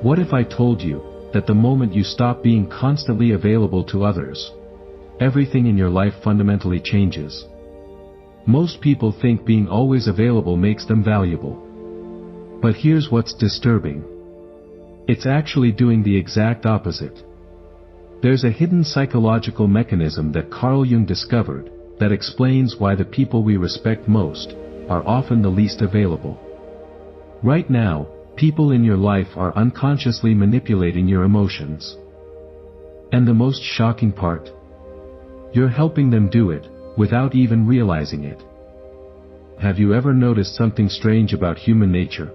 What if I told you that the moment you stop being constantly available to others, everything in your life fundamentally changes? Most people think being always available makes them valuable. But here's what's disturbing. It's actually doing the exact opposite. There's a hidden psychological mechanism that Carl Jung discovered that explains why the people we respect most are often the least available. Right now, people in your life are unconsciously manipulating your emotions. And the most shocking part? You're helping them do it, without even realizing it. Have you ever noticed something strange about human nature?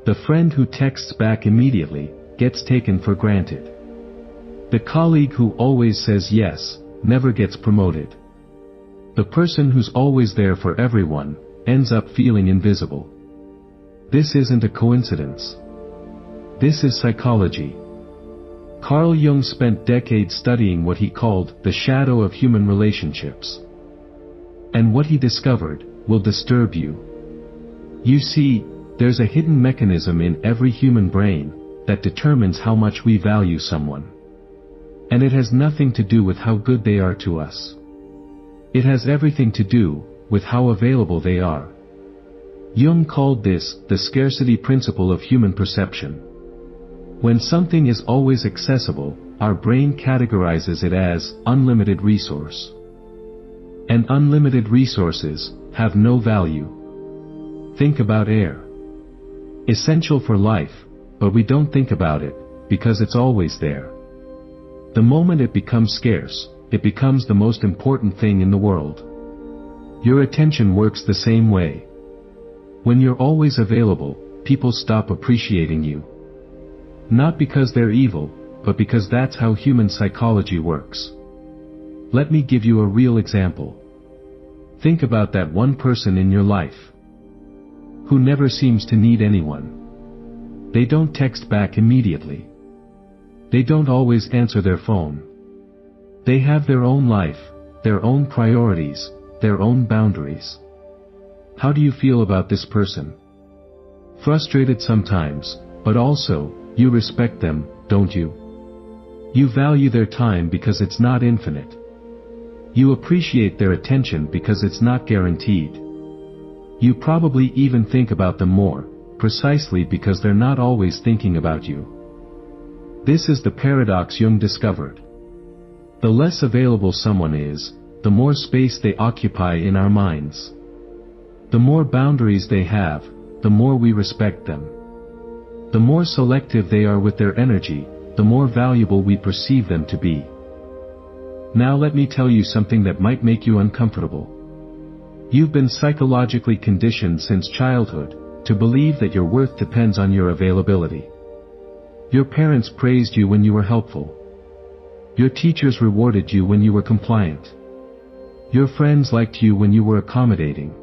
The friend who texts back immediately gets taken for granted. The colleague who always says yes never gets promoted. The person who's always there for everyone ends up feeling invisible. This isn't a coincidence. This is psychology. Carl Jung spent decades studying what he called the shadow of human relationships. And what he discovered will disturb you. You see, there's a hidden mechanism in every human brain that determines how much we value someone. And it has nothing to do with how good they are to us. It has everything to do with how available they are. Jung called this the scarcity principle of human perception. When something is always accessible, our brain categorizes it as unlimited resource. And unlimited resources have no value. Think about air. Essential for life, but we don't think about it, because it's always there. The moment it becomes scarce, it becomes the most important thing in the world. Your attention works the same way. When you're always available, people stop appreciating you. Not because they're evil, but because that's how human psychology works. Let me give you a real example. Think about that one person in your life who never seems to need anyone. They don't text back immediately. They don't always answer their phone. They have their own life, their own priorities, their own boundaries. How do you feel about this person? Frustrated sometimes, but also, you respect them, don't you? You value their time because it's not infinite. You appreciate their attention because it's not guaranteed. You probably even think about them more, precisely because they're not always thinking about you. This is the paradox Jung discovered. The less available someone is, the more space they occupy in our minds. The more boundaries they have, the more we respect them. The more selective they are with their energy, the more valuable we perceive them to be. Now let me tell you something that might make you uncomfortable. You've been psychologically conditioned since childhood to believe that your worth depends on your availability. Your parents praised you when you were helpful. Your teachers rewarded you when you were compliant. Your friends liked you when you were accommodating.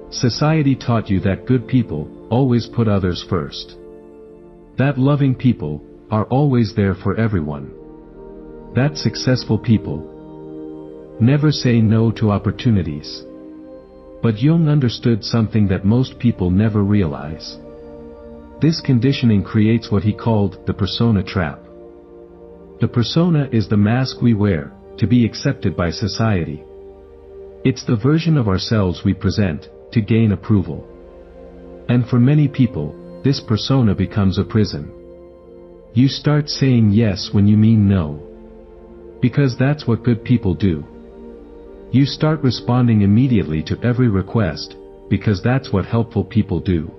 Society taught you that good people always put others first. That loving people are always there for everyone. That successful people never say no to opportunities. But Jung understood something that most people never realize. This conditioning creates what he called the persona trap. The persona is the mask we wear to be accepted by society. It's the version of ourselves we present to gain approval. And for many people, this persona becomes a prison. You start saying yes when you mean no. Because that's what good people do. You start responding immediately to every request, because that's what helpful people do.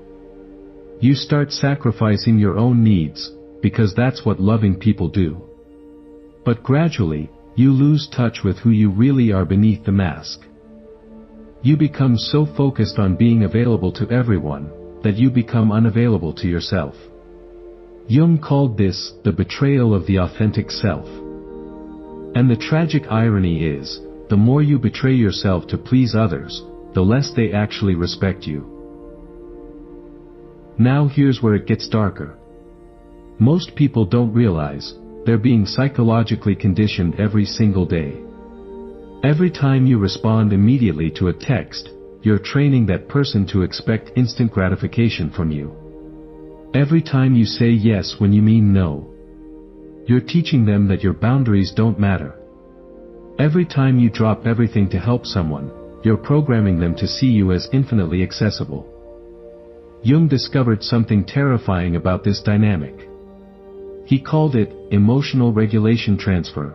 You start sacrificing your own needs, because that's what loving people do. But gradually, you lose touch with who you really are beneath the mask. You become so focused on being available to everyone, that you become unavailable to yourself. Jung called this the betrayal of the authentic self. And the tragic irony is, the more you betray yourself to please others, the less they actually respect you. Now here's where it gets darker. Most people don't realize they're being psychologically conditioned every single day. Every time you respond immediately to a text, you're training that person to expect instant gratification from you. Every time you say yes when you mean no, you're teaching them that your boundaries don't matter. Every time you drop everything to help someone, you're programming them to see you as infinitely accessible. Jung discovered something terrifying about this dynamic. He called it emotional regulation transfer.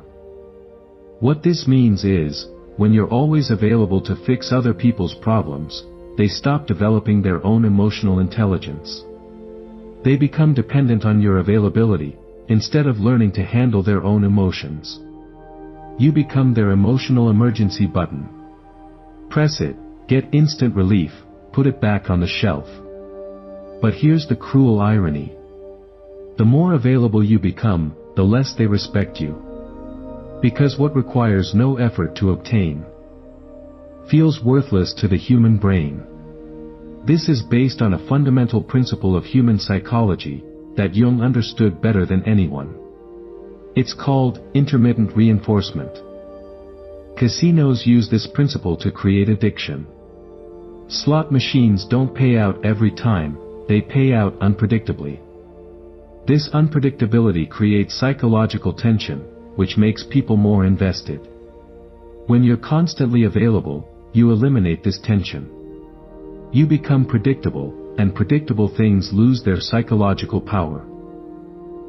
What this means is, when you're always available to fix other people's problems, they stop developing their own emotional intelligence. They become dependent on your availability, instead of learning to handle their own emotions. You become their emotional emergency button. Press it, get instant relief, put it back on the shelf. But here's the cruel irony. The more available you become, the less they respect you. Because what requires no effort to obtain feels worthless to the human brain. This is based on a fundamental principle of human psychology that Jung understood better than anyone. It's called intermittent reinforcement. Casinos use this principle to create addiction. Slot machines don't pay out every time, they pay out unpredictably. This unpredictability creates psychological tension, which makes people more invested. When you're constantly available, you eliminate this tension. You become predictable, and predictable things lose their psychological power.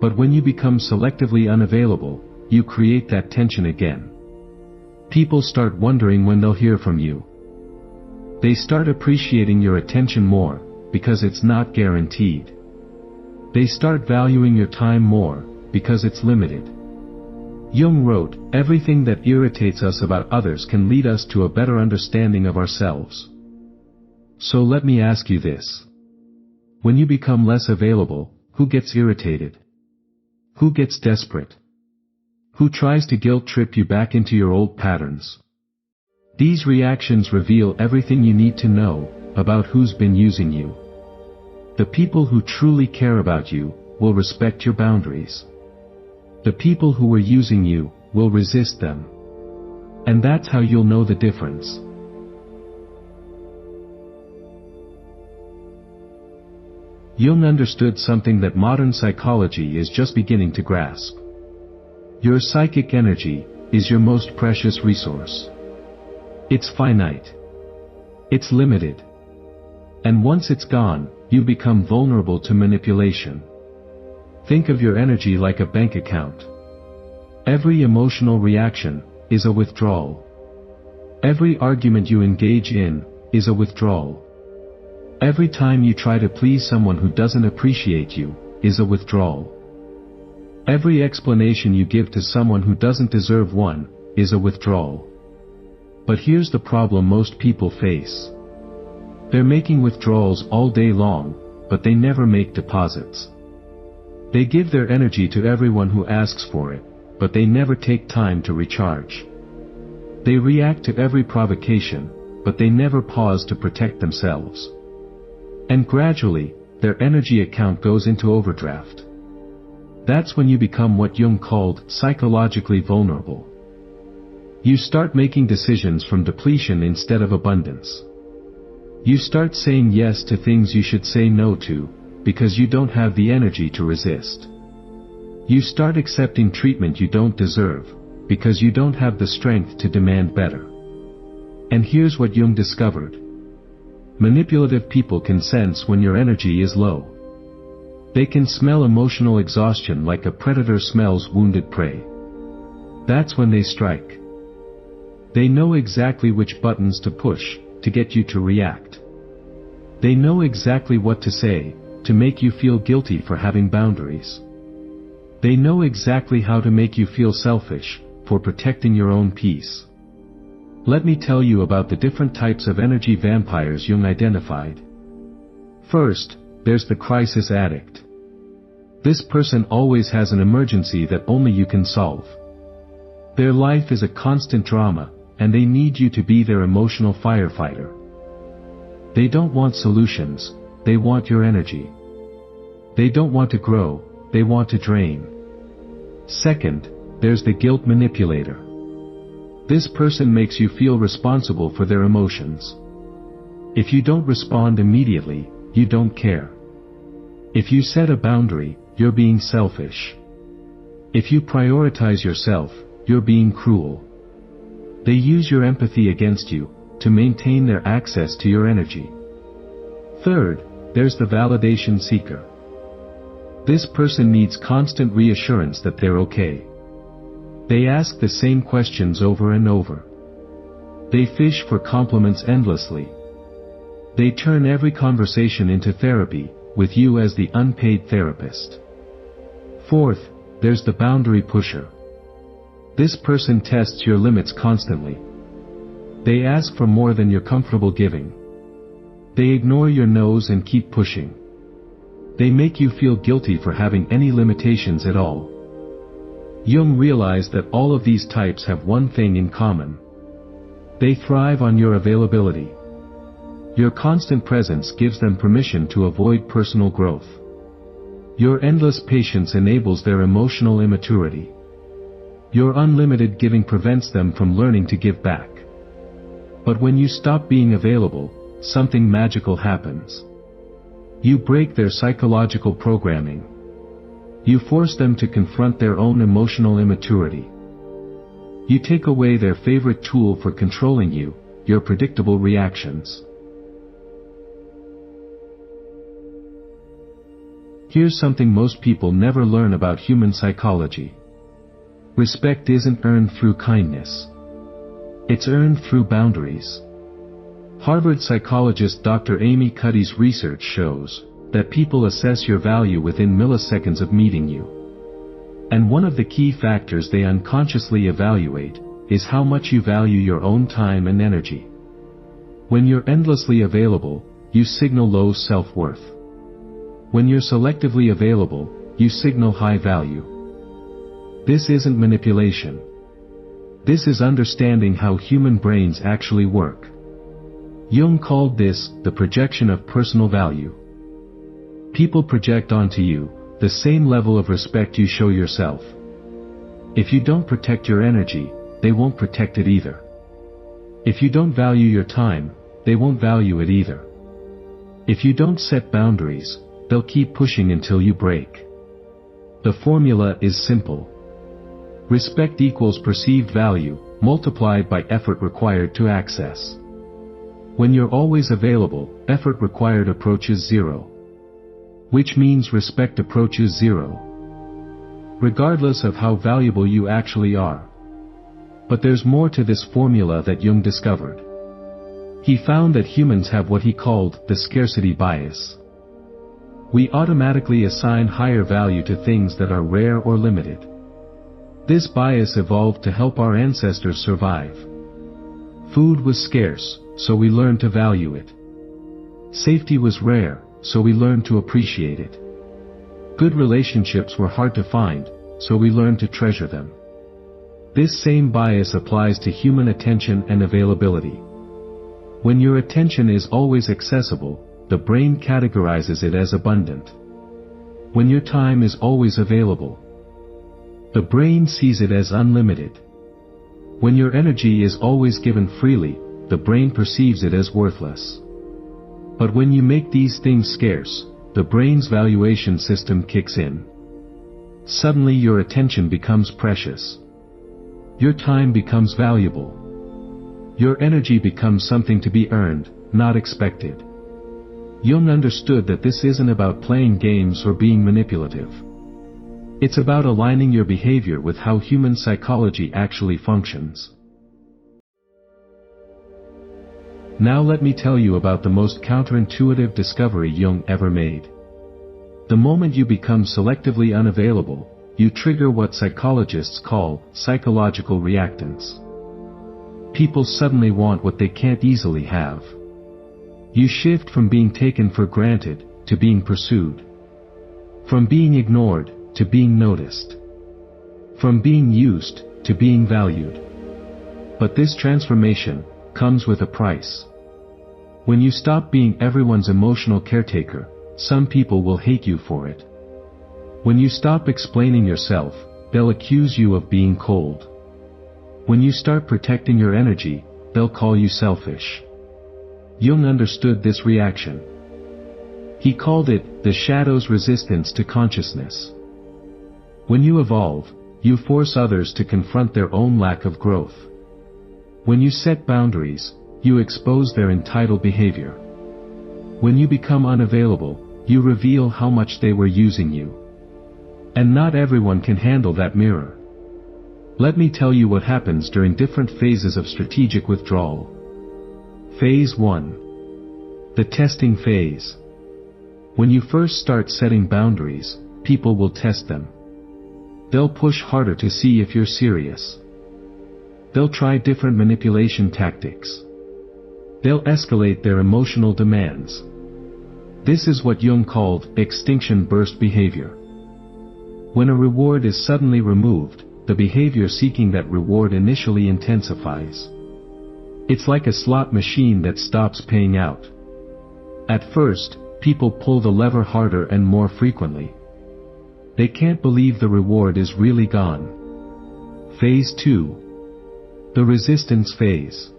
But when you become selectively unavailable, you create that tension again. People start wondering when they'll hear from you. They start appreciating your attention more, because it's not guaranteed. They start valuing your time more, because it's limited. Jung wrote, "Everything that irritates us about others can lead us to a better understanding of ourselves." So let me ask you this. When you become less available, who gets irritated? Who gets desperate? Who tries to guilt trip you back into your old patterns? These reactions reveal everything you need to know about who's been using you. The people who truly care about you will respect your boundaries. The people who were using you will resist them. And that's how you'll know the difference. Jung understood something that modern psychology is just beginning to grasp. Your psychic energy is your most precious resource. It's finite. It's limited. And once it's gone, you become vulnerable to manipulation. Think of your energy like a bank account. Every emotional reaction is a withdrawal. Every argument you engage in is a withdrawal. Every time you try to please someone who doesn't appreciate you is a withdrawal. Every explanation you give to someone who doesn't deserve one is a withdrawal. But here's the problem most people face. They're making withdrawals all day long, but they never make deposits. They give their energy to everyone who asks for it, but they never take time to recharge. They react to every provocation, but they never pause to protect themselves. And gradually, their energy account goes into overdraft. That's when you become what Jung called psychologically vulnerable. You start making decisions from depletion instead of abundance. You start saying yes to things you should say no to, because you don't have the energy to resist. You start accepting treatment you don't deserve, because you don't have the strength to demand better. And here's what Jung discovered. Manipulative people can sense when your energy is low. They can smell emotional exhaustion like a predator smells wounded prey. That's when they strike. They know exactly which buttons to push to get you to react. They know exactly what to say to make you feel guilty for having boundaries. They know exactly how to make you feel selfish for protecting your own peace. Let me tell you about the different types of energy vampires Jung identified. First, there's the crisis addict. This person always has an emergency that only you can solve. Their life is a constant drama, and they need you to be their emotional firefighter. They don't want solutions, they want your energy. They don't want to grow, they want to drain. Second, there's the guilt manipulator. This person makes you feel responsible for their emotions. If you don't respond immediately, you don't care. If you set a boundary, you're being selfish. If you prioritize yourself, you're being cruel. They use your empathy against you, to maintain their access to your energy. Third, there's the validation seeker. This person needs constant reassurance that they're okay. They ask the same questions over and over. They fish for compliments endlessly. They turn every conversation into therapy, with you as the unpaid therapist. Fourth, there's the boundary pusher. This person tests your limits constantly. They ask for more than you're comfortable giving. They ignore your no's and keep pushing. They make you feel guilty for having any limitations at all. Jung realized that all of these types have one thing in common. They thrive on your availability. Your constant presence gives them permission to avoid personal growth. Your endless patience enables their emotional immaturity. Your unlimited giving prevents them from learning to give back. But when you stop being available, something magical happens. You break their psychological programming. You force them to confront their own emotional immaturity. You take away their favorite tool for controlling you, your predictable reactions. Here's something most people never learn about human psychology. Respect isn't earned through kindness. It's earned through boundaries. Harvard psychologist Dr. Amy Cuddy's research shows that people assess your value within milliseconds of meeting you. And one of the key factors they unconsciously evaluate is how much you value your own time and energy. When you're endlessly available, you signal low self-worth. When you're selectively available, you signal high value. This isn't manipulation. This is understanding how human brains actually work. Jung called this the projection of personal value. People project onto you the same level of respect you show yourself. If you don't protect your energy, they won't protect it either. If you don't value your time, they won't value it either. If you don't set boundaries, they'll keep pushing until you break. The formula is simple. Respect equals perceived value, multiplied by effort required to access. When you're always available, effort required approaches zero. Which means respect approaches zero. Regardless of how valuable you actually are. But there's more to this formula that Jung discovered. He found that humans have what he called the scarcity bias. We automatically assign higher value to things that are rare or limited. This bias evolved to help our ancestors survive. Food was scarce, so we learned to value it. Safety was rare, so we learned to appreciate it. Good relationships were hard to find, so we learned to treasure them. This same bias applies to human attention and availability. When your attention is always accessible, the brain categorizes it as abundant. When your time is always available, the brain sees it as unlimited. When your energy is always given freely, the brain perceives it as worthless. But when you make these things scarce, the brain's valuation system kicks in. Suddenly your attention becomes precious. Your time becomes valuable. Your energy becomes something to be earned, not expected. Jung understood that this isn't about playing games or being manipulative. It's about aligning your behavior with how human psychology actually functions. Now let me tell you about the most counterintuitive discovery Jung ever made. The moment you become selectively unavailable, you trigger what psychologists call psychological reactance. People suddenly want what they can't easily have. You shift from being taken for granted to being pursued. From being ignored to being noticed. From being used to being valued. But this transformation comes with a price. When you stop being everyone's emotional caretaker, some people will hate you for it. When you stop explaining yourself, they'll accuse you of being cold. When you start protecting your energy, they'll call you selfish. Jung understood this reaction. He called it the shadow's resistance to consciousness. When you evolve, you force others to confront their own lack of growth. When you set boundaries, you expose their entitled behavior. When you become unavailable, you reveal how much they were using you. And not everyone can handle that mirror. Let me tell you what happens during different phases of strategic withdrawal. Phase 1. The testing phase. When you first start setting boundaries, people will test them. They'll push harder to see if you're serious. They'll try different manipulation tactics. They'll escalate their emotional demands. This is what Jung called extinction burst behavior. When a reward is suddenly removed, the behavior seeking that reward initially intensifies. It's like a slot machine that stops paying out. At first, people pull the lever harder and more frequently. They can't believe the reward is really gone. Phase 2. The resistance phase.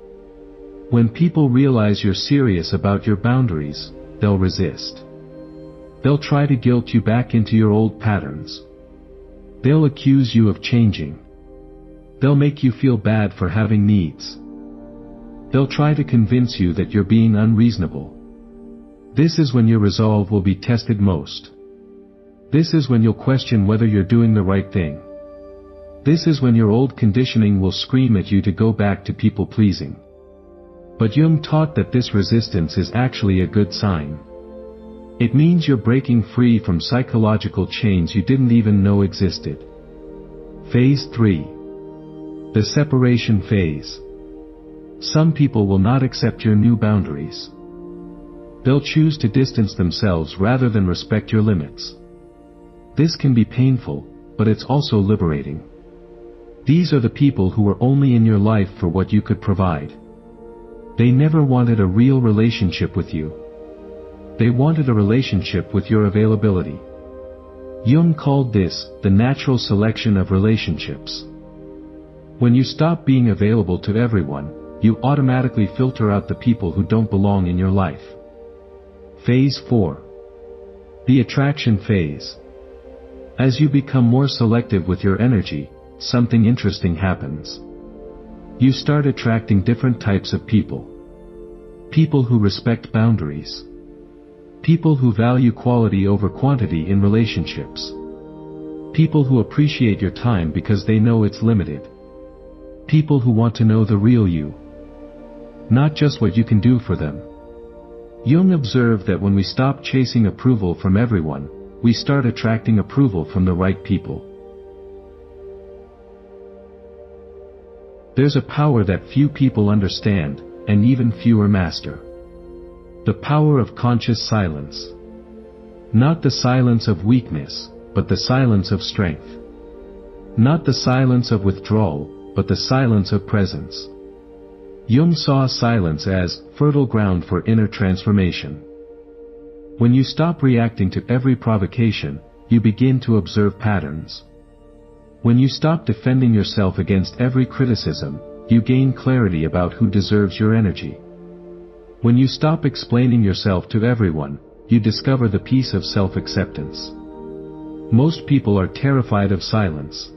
When people realize you're serious about your boundaries, they'll resist. They'll try to guilt you back into your old patterns. They'll accuse you of changing. They'll make you feel bad for having needs. They'll try to convince you that you're being unreasonable. This is when your resolve will be tested most. This is when you'll question whether you're doing the right thing. This is when your old conditioning will scream at you to go back to people-pleasing. But Jung taught that this resistance is actually a good sign. It means you're breaking free from psychological chains you didn't even know existed. Phase 3. The separation phase. Some people will not accept your new boundaries. They'll choose to distance themselves rather than respect your limits. This can be painful, but it's also liberating. These are the people who were only in your life for what you could provide. They never wanted a real relationship with you. They wanted a relationship with your availability. Jung called this the natural selection of relationships. When you stop being available to everyone, you automatically filter out the people who don't belong in your life. Phase 4. The attraction phase. As you become more selective with your energy, something interesting happens. You start attracting different types of people. People who respect boundaries. People who value quality over quantity in relationships. People who appreciate your time because they know it's limited. People who want to know the real you. Not just what you can do for them. Jung observed that when we stop chasing approval from everyone, we start attracting approval from the right people. There's a power that few people understand, and even fewer master. The power of conscious silence. Not the silence of weakness, but the silence of strength. Not the silence of withdrawal, but the silence of presence. Jung saw silence as fertile ground for inner transformation. When you stop reacting to every provocation, you begin to observe patterns. When you stop defending yourself against every criticism, you gain clarity about who deserves your energy. When you stop explaining yourself to everyone, you discover the peace of self-acceptance. Most people are terrified of silence.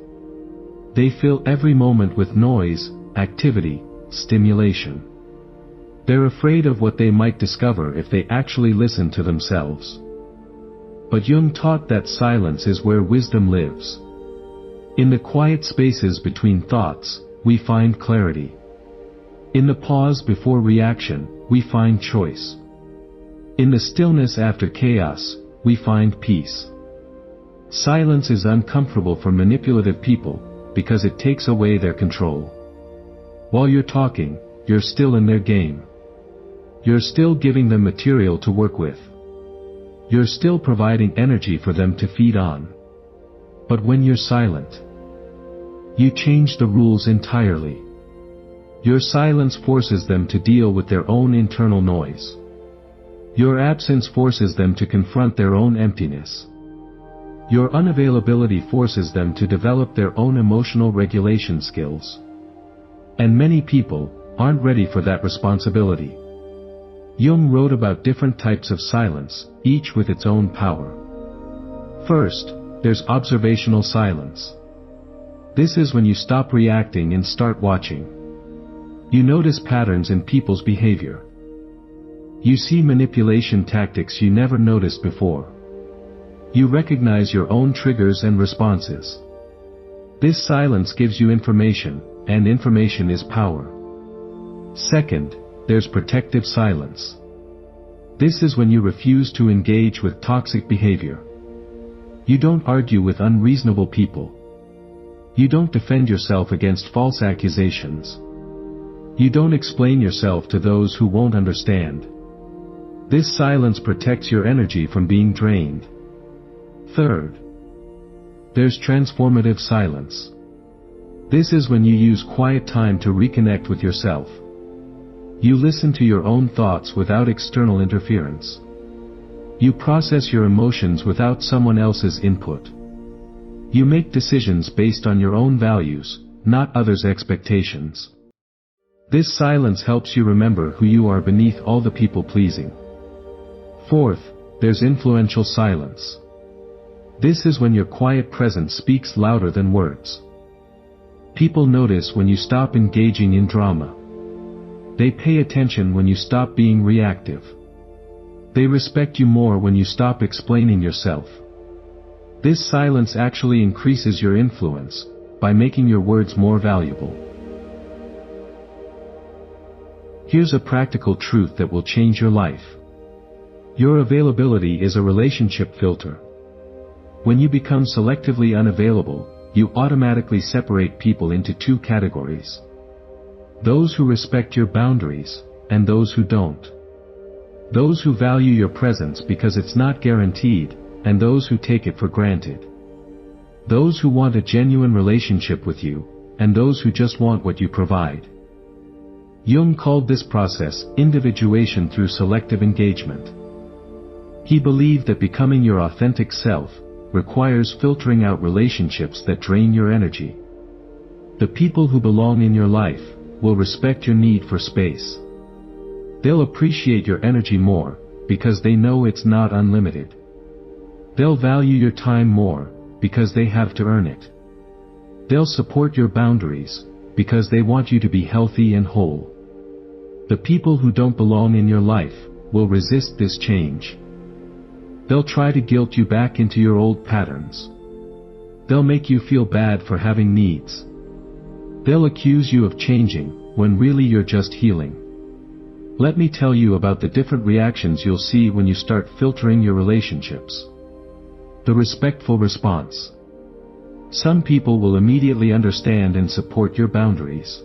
They fill every moment with noise, activity, stimulation. They're afraid of what they might discover if they actually listen to themselves. But Jung taught that silence is where wisdom lives. In the quiet spaces between thoughts, we find clarity. In the pause before reaction, we find choice. In the stillness after chaos, we find peace. Silence is uncomfortable for manipulative people, because it takes away their control. While you're talking, you're still in their game. You're still giving them material to work with. You're still providing energy for them to feed on. But when you're silent, you change the rules entirely. Your silence forces them to deal with their own internal noise. Your absence forces them to confront their own emptiness. Your unavailability forces them to develop their own emotional regulation skills. And many people aren't ready for that responsibility. Jung wrote about different types of silence, each with its own power. First, there's observational silence. This is when you stop reacting and start watching. You notice patterns in people's behavior. You see manipulation tactics you never noticed before. You recognize your own triggers and responses. This silence gives you information, and information is power. Second, there's protective silence. This is when you refuse to engage with toxic behavior. You don't argue with unreasonable people. You don't defend yourself against false accusations. You don't explain yourself to those who won't understand. This silence protects your energy from being drained. Third, there's transformative silence. This is when you use quiet time to reconnect with yourself. You listen to your own thoughts without external interference. You process your emotions without someone else's input. You make decisions based on your own values, not others' expectations. This silence helps you remember who you are beneath all the people-pleasing. Fourth, there's influential silence. This is when your quiet presence speaks louder than words. People notice when you stop engaging in drama. They pay attention when you stop being reactive. They respect you more when you stop explaining yourself. This silence actually increases your influence, by making your words more valuable. Here's a practical truth that will change your life. Your availability is a relationship filter. When you become selectively unavailable, you automatically separate people into two categories. Those who respect your boundaries, and those who don't. Those who value your presence because it's not guaranteed, and those who take it for granted. Those who want a genuine relationship with you, and those who just want what you provide. Jung called this process individuation through selective engagement. He believed that becoming your authentic self requires filtering out relationships that drain your energy. The people who belong in your life will respect your need for space. They'll appreciate your energy more, because they know it's not unlimited. They'll value your time more, because they have to earn it. They'll support your boundaries, because they want you to be healthy and whole. The people who don't belong in your life will resist this change. They'll try to guilt you back into your old patterns. They'll make you feel bad for having needs. They'll accuse you of changing, when really you're just healing. Let me tell you about the different reactions you'll see when you start filtering your relationships. The respectful response. Some people will immediately understand and support your boundaries.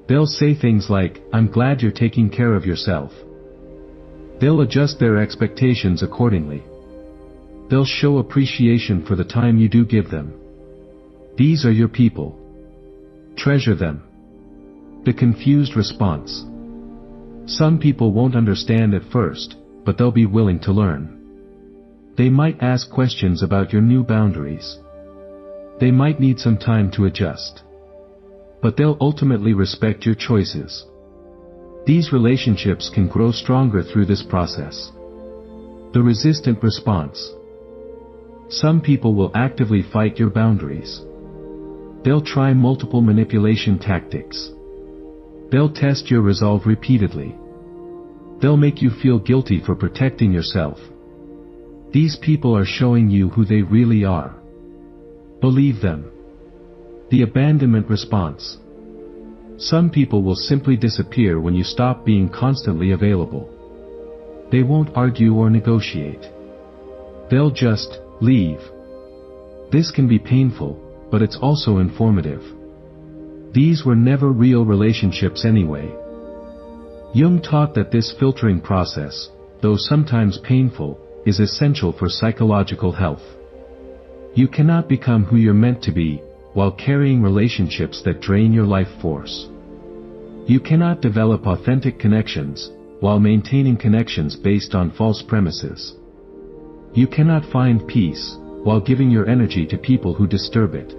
They'll say things like, "I'm glad you're taking care of yourself." They'll adjust their expectations accordingly. They'll show appreciation for the time you do give them. These are your people. Treasure them. The confused response. Some people won't understand at first, but they'll be willing to learn. They might ask questions about your new boundaries. They might need some time to adjust. But they'll ultimately respect your choices. These relationships can grow stronger through this process. The resistant response. Some people will actively fight your boundaries. They'll try multiple manipulation tactics. They'll test your resolve repeatedly. They'll make you feel guilty for protecting yourself. These people are showing you who they really are. Believe them. The abandonment response. Some people will simply disappear when you stop being constantly available. They won't argue or negotiate. They'll just leave. This can be painful, but it's also informative. These were never real relationships anyway. Jung taught that this filtering process, though sometimes painful, is essential for psychological health. You cannot become who you're meant to be, while carrying relationships that drain your life force. You cannot develop authentic connections, while maintaining connections based on false premises. You cannot find peace, while giving your energy to people who disturb it.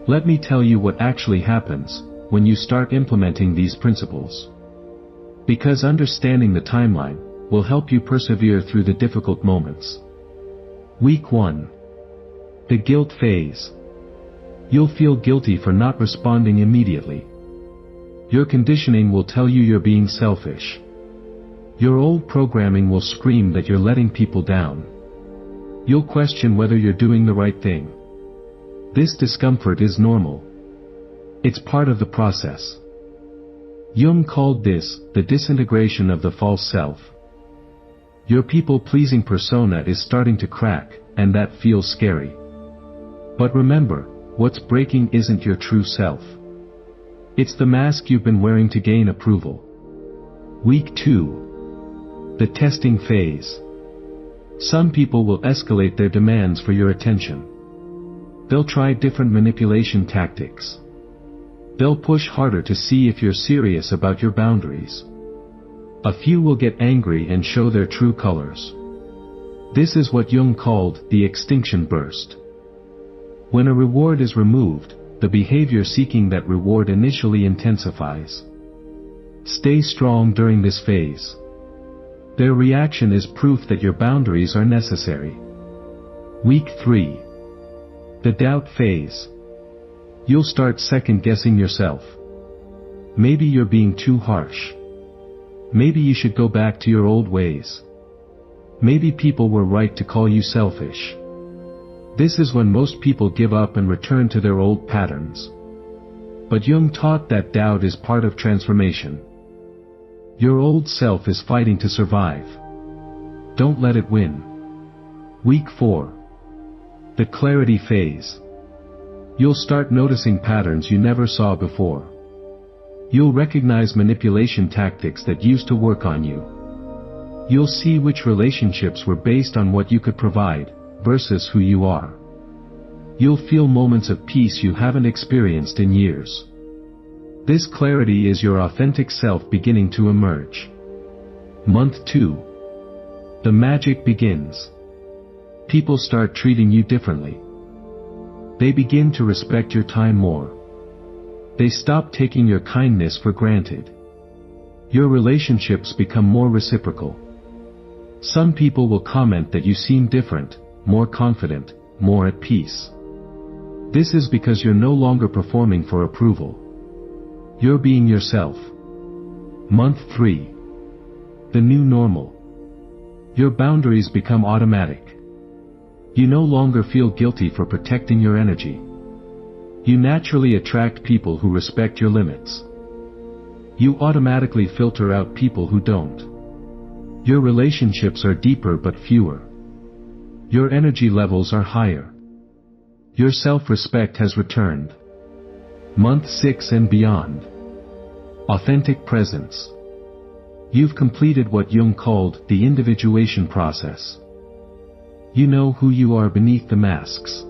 Let me tell you what actually happens when you start implementing these principles. Because understanding the timeline will help you persevere through the difficult moments. Week 1. The guilt phase. You'll feel guilty for not responding immediately. Your conditioning will tell you you're being selfish. Your old programming will scream that you're letting people down. You'll question whether you're doing the right thing. This discomfort is normal. It's part of the process. Jung called this the disintegration of the false self. Your people-pleasing persona is starting to crack, and that feels scary. But remember, what's breaking isn't your true self. It's the mask you've been wearing to gain approval. Week 2. The testing phase. Some people will escalate their demands for your attention. They'll try different manipulation tactics. They'll push harder to see if you're serious about your boundaries. A few will get angry and show their true colors. This is what Jung called the extinction burst. When a reward is removed, the behavior seeking that reward initially intensifies. Stay strong during this phase. Their reaction is proof that your boundaries are necessary. Week 3. The doubt phase. You'll start second-guessing yourself. Maybe you're being too harsh. Maybe you should go back to your old ways. Maybe people were right to call you selfish. This is when most people give up and return to their old patterns. But Jung taught that doubt is part of transformation. Your old self is fighting to survive. Don't let it win. Week 4. The clarity phase. You'll start noticing patterns you never saw before. You'll recognize manipulation tactics that used to work on you. You'll see which relationships were based on what you could provide, versus who you are. You'll feel moments of peace you haven't experienced in years. This clarity is your authentic self beginning to emerge. Month 2. The magic begins. People start treating you differently. They begin to respect your time more. They stop taking your kindness for granted. Your relationships become more reciprocal. Some people will comment that you seem different, more confident, more at peace. This is because you're no longer performing for approval. You're being yourself. Month 3. The new normal. Your boundaries become automatic. You no longer feel guilty for protecting your energy. You naturally attract people who respect your limits. You automatically filter out people who don't. Your relationships are deeper but fewer. Your energy levels are higher. Your self-respect has returned. Month 6 and beyond. Authentic presence. You've completed what Jung called the individuation process. You know who you are beneath the masks.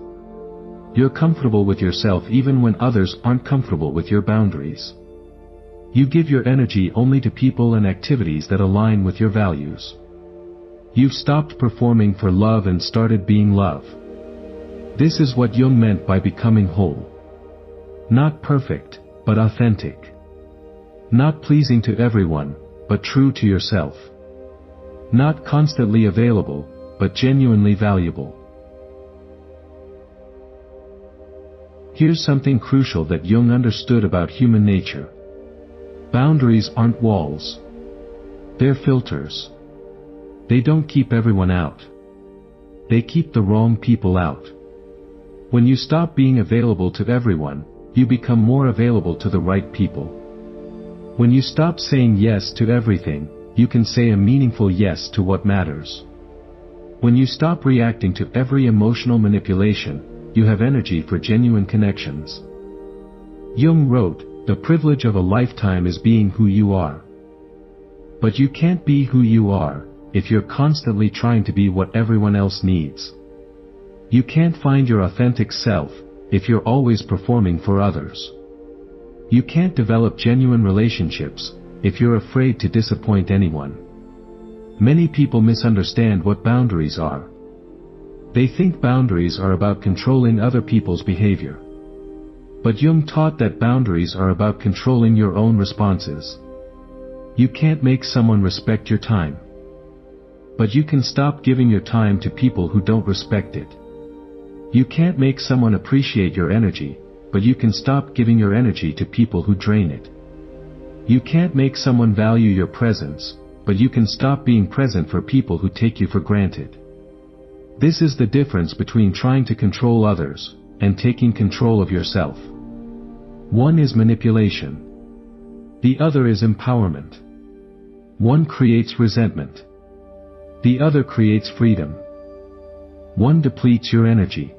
You're comfortable with yourself even when others aren't comfortable with your boundaries. You give your energy only to people and activities that align with your values. You've stopped performing for love and started being love. This is what Jung meant by becoming whole. Not perfect, but authentic. Not pleasing to everyone, but true to yourself. Not constantly available, but genuinely valuable. Here's something crucial that Jung understood about human nature. Boundaries aren't walls. They're filters. They don't keep everyone out. They keep the wrong people out. When you stop being available to everyone, you become more available to the right people. When you stop saying yes to everything, you can say a meaningful yes to what matters. When you stop reacting to every emotional manipulation, you have energy for genuine connections. Jung wrote, "The privilege of a lifetime is being who you are." But you can't be who you are if you're constantly trying to be what everyone else needs. You can't find your authentic self if you're always performing for others. You can't develop genuine relationships if you're afraid to disappoint anyone. Many people misunderstand what boundaries are. They think boundaries are about controlling other people's behavior. But Jung taught that boundaries are about controlling your own responses. You can't make someone respect your time. But you can stop giving your time to people who don't respect it. You can't make someone appreciate your energy, but you can stop giving your energy to people who drain it. You can't make someone value your presence, but you can stop being present for people who take you for granted. This is the difference between trying to control others and taking control of yourself. One is manipulation. The other is empowerment. One creates resentment. The other creates freedom. One depletes your energy.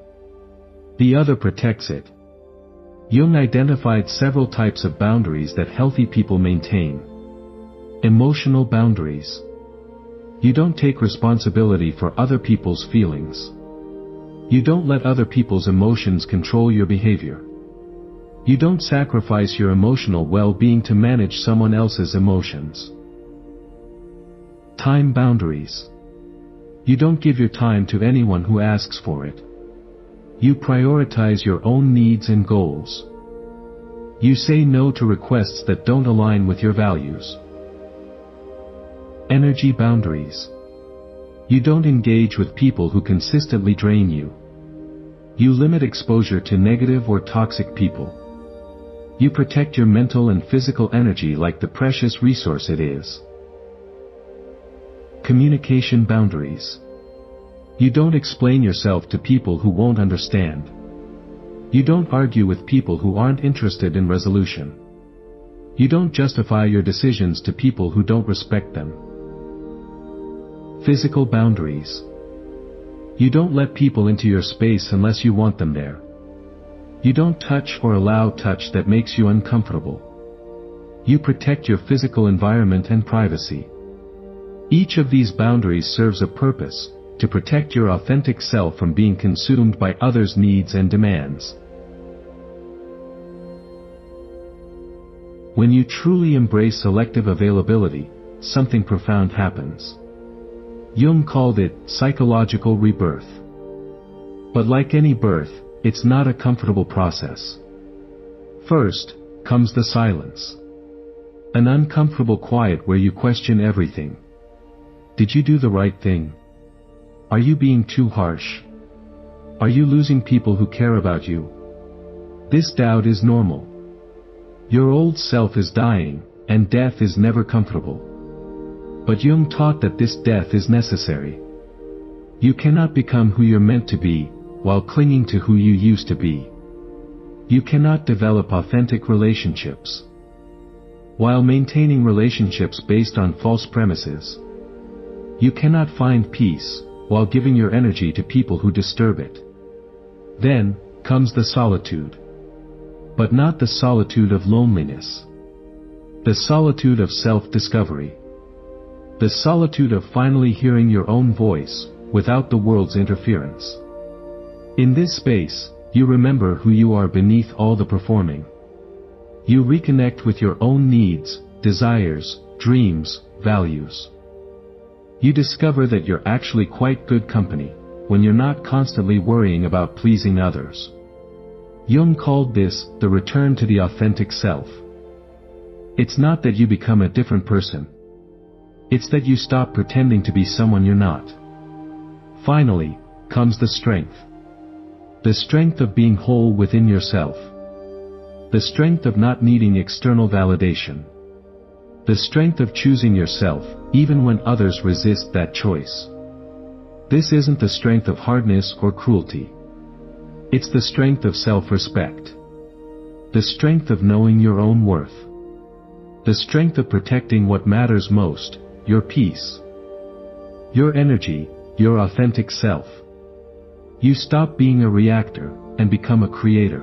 The other protects it. Jung identified several types of boundaries that healthy people maintain. Emotional boundaries. You don't take responsibility for other people's feelings. You don't let other people's emotions control your behavior. You don't sacrifice your emotional well-being to manage someone else's emotions. Time boundaries. You don't give your time to anyone who asks for it. You prioritize your own needs and goals. You say no to requests that don't align with your values. Energy boundaries. You don't engage with people who consistently drain you. You limit exposure to negative or toxic people. You protect your mental and physical energy like the precious resource it is. Communication boundaries. You don't explain yourself to people who won't understand. You don't argue with people who aren't interested in resolution. You don't justify your decisions to people who don't respect them. Physical boundaries. You don't let people into your space unless you want them there. You don't touch or allow touch that makes you uncomfortable. You protect your physical environment and privacy. Each of these boundaries serves a purpose: to protect your authentic self from being consumed by others' needs and demands. When you truly embrace selective availability, something profound happens. Jung called it psychological rebirth. But like any birth, it's not a comfortable process. First comes the silence. An uncomfortable quiet where you question everything. Did you do the right thing? Are you being too harsh? Are you losing people who care about you? This doubt is normal. Your old self is dying, and death is never comfortable. But Jung taught that this death is necessary. You cannot become who you're meant to be, while clinging to who you used to be. You cannot develop authentic relationships while maintaining relationships based on false premises. You cannot find peace while giving your energy to people who disturb it. Then comes the solitude. But not the solitude of loneliness. The solitude of self-discovery. The solitude of finally hearing your own voice, without the world's interference. In this space, you remember who you are beneath all the performing. You reconnect with your own needs, desires, dreams, values. You discover that you're actually quite good company, when you're not constantly worrying about pleasing others. Jung called this the return to the authentic self. It's not that you become a different person. It's that you stop pretending to be someone you're not. Finally, comes the strength. The strength of being whole within yourself. The strength of not needing external validation. The strength of choosing yourself, even when others resist that choice. This isn't the strength of hardness or cruelty. It's the strength of self-respect. The strength of knowing your own worth. The strength of protecting what matters most, your peace. Your energy, your authentic self. You stop being a reactor, and become a creator.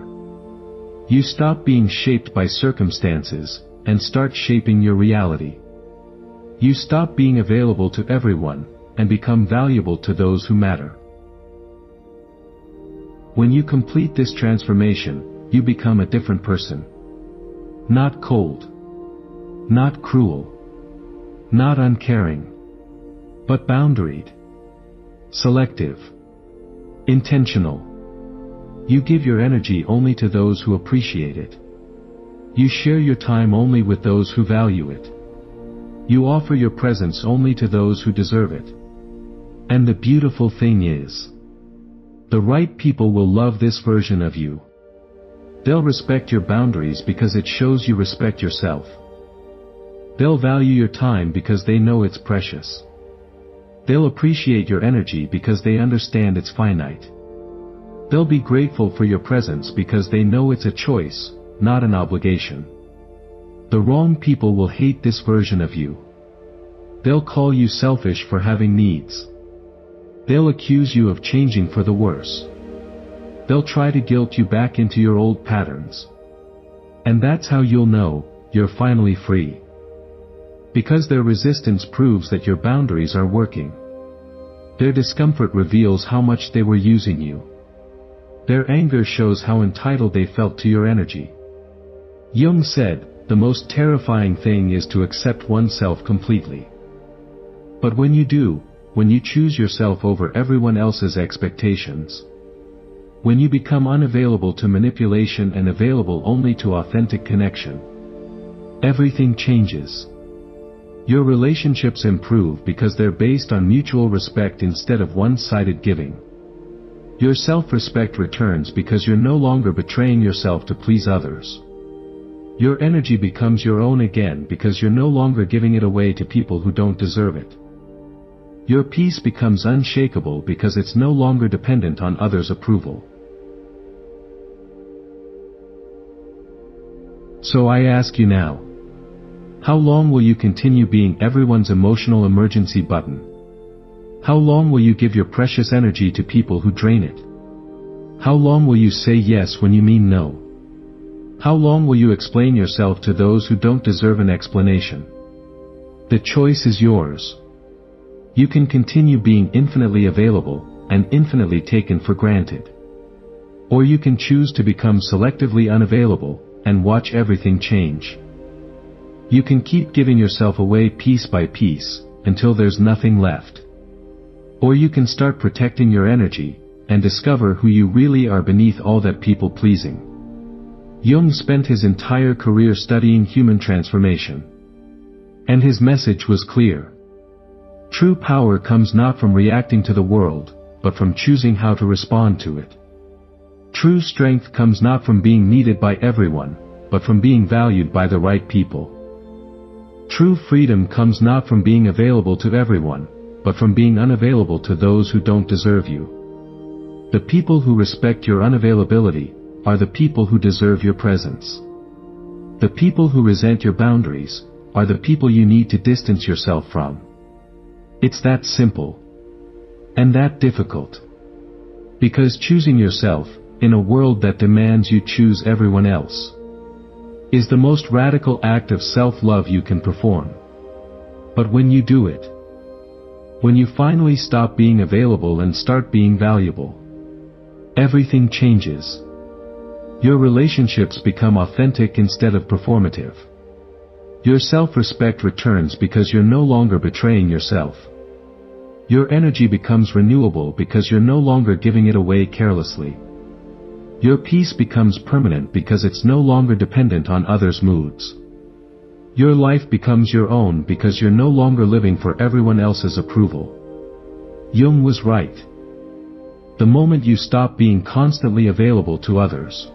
You stop being shaped by circumstances, and start shaping your reality. You stop being available to everyone, and become valuable to those who matter. When you complete this transformation, you become a different person. Not cold. Not cruel. Not uncaring. But boundaried. Selective. Intentional. You give your energy only to those who appreciate it. You share your time only with those who value it. You offer your presence only to those who deserve it. And the beautiful thing is, the right people will love this version of you. They'll respect your boundaries because it shows you respect yourself. They'll value your time because they know it's precious. They'll appreciate your energy because they understand it's finite. They'll be grateful for your presence because they know it's a choice, not an obligation. The wrong people will hate this version of you. They'll call you selfish for having needs. They'll accuse you of changing for the worse. They'll try to guilt you back into your old patterns. And that's how you'll know you're finally free. Because their resistance proves that your boundaries are working. Their discomfort reveals how much they were using you. Their anger shows how entitled they felt to your energy. Jung said, the most terrifying thing is to accept oneself completely. But when you do, when you choose yourself over everyone else's expectations, when you become unavailable to manipulation and available only to authentic connection, everything changes. Your relationships improve because they're based on mutual respect instead of one-sided giving. Your self-respect returns because you're no longer betraying yourself to please others. Your energy becomes your own again because you're no longer giving it away to people who don't deserve it. Your peace becomes unshakable because it's no longer dependent on others' approval. So I ask you now, how long will you continue being everyone's emotional emergency button? How long will you give your precious energy to people who drain it? How long will you say yes when you mean no? How long will you explain yourself to those who don't deserve an explanation? The choice is yours. You can continue being infinitely available and infinitely taken for granted. Or you can choose to become selectively unavailable and watch everything change. You can keep giving yourself away piece by piece until there's nothing left. Or you can start protecting your energy and discover who you really are beneath all that people-pleasing. Jung spent his entire career studying human transformation. And his message was clear. True power comes not from reacting to the world, but from choosing how to respond to it. True strength comes not from being needed by everyone, but from being valued by the right people. True freedom comes not from being available to everyone, but from being unavailable to those who don't deserve you. The people who respect your unavailability are the people who deserve your presence. The people who resent your boundaries are the people you need to distance yourself from. It's that simple. And that difficult. Because choosing yourself, in a world that demands you choose everyone else, is the most radical act of self-love you can perform. But when you do it, when you finally stop being available and start being valuable, everything changes. Your relationships become authentic instead of performative. Your self-respect returns because you're no longer betraying yourself. Your energy becomes renewable because you're no longer giving it away carelessly. Your peace becomes permanent because it's no longer dependent on others' moods. Your life becomes your own because you're no longer living for everyone else's approval. Jung was right. The moment you stop being constantly available to others,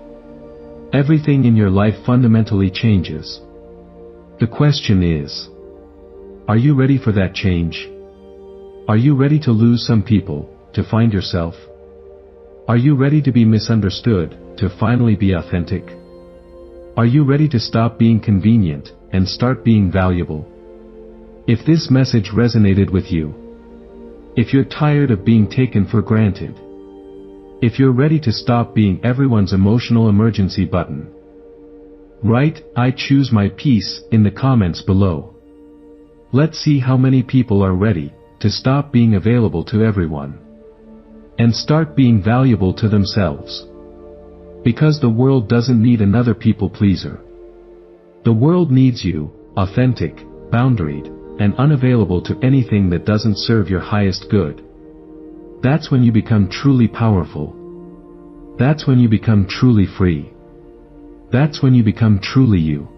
everything in your life fundamentally changes. The question is, are you ready for that change? Are you ready to lose some people, to find yourself? Are you ready to be misunderstood, to finally be authentic? Are you ready to stop being convenient, and start being valuable? If this message resonated with you, if you're tired of being taken for granted, if you're ready to stop being everyone's emotional emergency button, write, "I choose my peace," in the comments below. Let's see how many people are ready to stop being available to everyone and start being valuable to themselves. Because the world doesn't need another people pleaser. The world needs you, authentic, boundaried, and unavailable to anything that doesn't serve your highest good. That's when you become truly powerful. That's when you become truly free. That's when you become truly you.